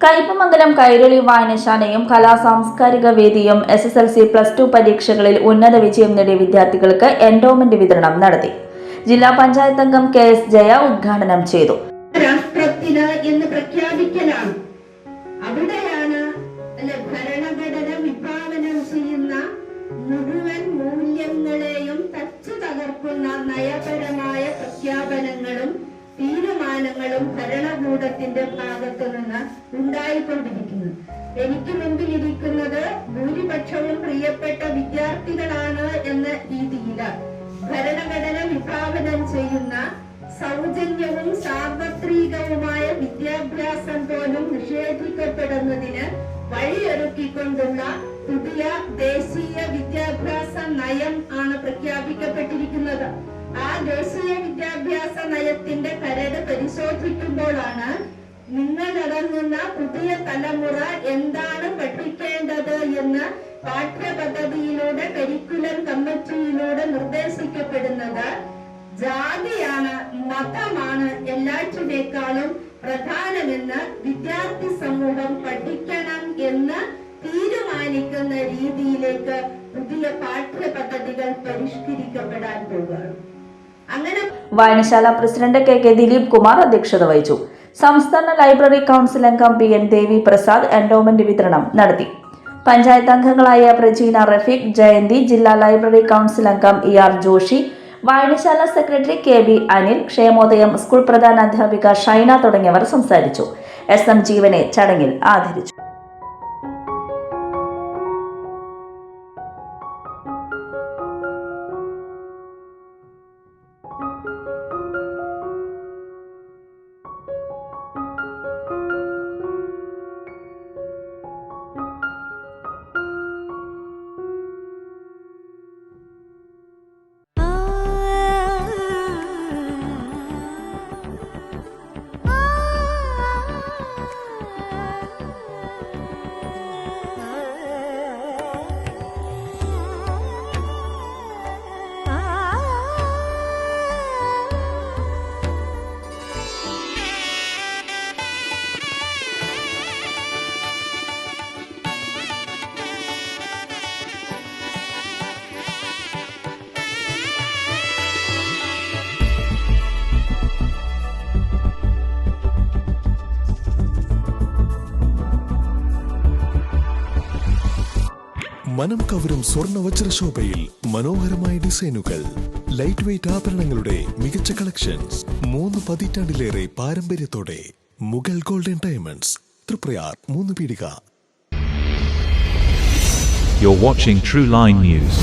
Kaipamangalam Kairali വായനശാലയും കലാസാംസ്കാരിക വേദിയും SSLC+2 പരീക്ഷകളിൽ ഉന്നത വിജയം നേടിയ വിദ്യാർത്ഥികൾക്ക് എൻഡോമെന്റ് വിതരണം നടത്തി. ജില്ലാ പഞ്ചായത്ത് അംഗം KS ജയ ഉദ്ഘാടനം ചെയ്തു. രാഷ്ട്രത്തിന് എന്ന് പ്രഖ്യാപിക്കലാണ്. അവിടെയാണ് ഭരണഘടന വിഭാവനം ചെയ്യുന്ന മുഴുവൻ മൂല്യങ്ങളെയും തച്ചു തകർക്കുന്ന നയപരമായ പ്രഖ്യാപനങ്ങളും തീരുമാനങ്ങളും ഭരണകൂടത്തിന്റെ ഭാഗത്തു നിന്ന് ഉണ്ടായിക്കൊണ്ടിരിക്കുന്നു. എനിക്ക് മുമ്പിൽ ഇരിക്കുന്നത് ഭൂരിപക്ഷവും പ്രിയപ്പെട്ട വിദ്യാർത്ഥികളാണ് എന്ന രീതിയിൽ ഭരണഘടന വിഭാവനം ചെയ്യുന്ന സൗജന്യവും സാർവത്രികവുമായ വിദ്യാഭ്യാസം പോലും നിഷേധിക്കപ്പെടുന്നതിന് വഴിയൊരുക്കിക്കൊണ്ടുള്ള പുതിയ ദേശീയ വിദ്യാഭ്യാസ നയം ആണ് പ്രഖ്യാപിക്കപ്പെട്ടിരിക്കുന്നത്. ആ ദേശീയ വിദ്യാഭ്യാസ നയത്തിന്റെ കരട് പരിശോധിക്കുമ്പോഴാണ് നിങ്ങളടങ്ങുന്ന പുതിയ തലമുറ എന്താണ് പഠിക്കേണ്ടത് എന്ന് പാഠ്യപദ്ധതിയിലൂടെ കരിക്കുലം കമ്മിറ്റിയിലൂടെ നിർദ്ദേശിക്കപ്പെടുന്നത്. ജാതിയാണ്, മതമാണ് എല്ലാറ്റിനേക്കാളും പ്രധാനമെന്ന് വിദ്യാർത്ഥി സമൂഹം പഠിക്കണം എന്ന് തീരുമാനിക്കുന്ന രീതിയിലേക്ക് പുതിയ പാഠ്യപദ്ധതികൾ പരിഷ്കരിക്കപ്പെടാൻ പോകുകയാണ്. അങ്ങനെ വായനശാല പ്രസിഡന്റ് KK ദിലീപ് കുമാർ അധ്യക്ഷത വഹിച്ചു. സംസ്ഥാന ലൈബ്രറി കൗൺസിൽ അംഗം PN ദേവി പ്രസാദ് എൻഡോമെന്റ് വിതരണം നടത്തി. പഞ്ചായത്ത് അംഗങ്ങളായ പ്രജീന റഫീഖ്, ജയന്തി, ജില്ലാ ലൈബ്രറി കൗൺസിൽ അംഗം ER ജോഷി, വായനശാല secretary KB Anil, Kshemodayam school പ്രധാനാധ്യാപിക ഷൈന തുടങ്ങിയവർ സംസാരിച്ചു. SM ജീവനെ ചടങ്ങിൽ ആദരിച്ചു. മനം കവരും സ്വർണ്ണ വജ്രശോഭയിൽ മനോഹരമായ ഡിസൈനുകൾ, ലൈറ്റ് വെയ്റ്റ് ആഭരണങ്ങളുടെ മികച്ച കളക്ഷൻസ്, 3 പതിറ്റാണ്ടിലേറെ പാരമ്പര്യത്തോടെ മുഗൾ ഗോൾഡൻ ഡയമണ്ട്സ്, തൃപ്രയാർ 3 പീടിക. You're watching True Line News.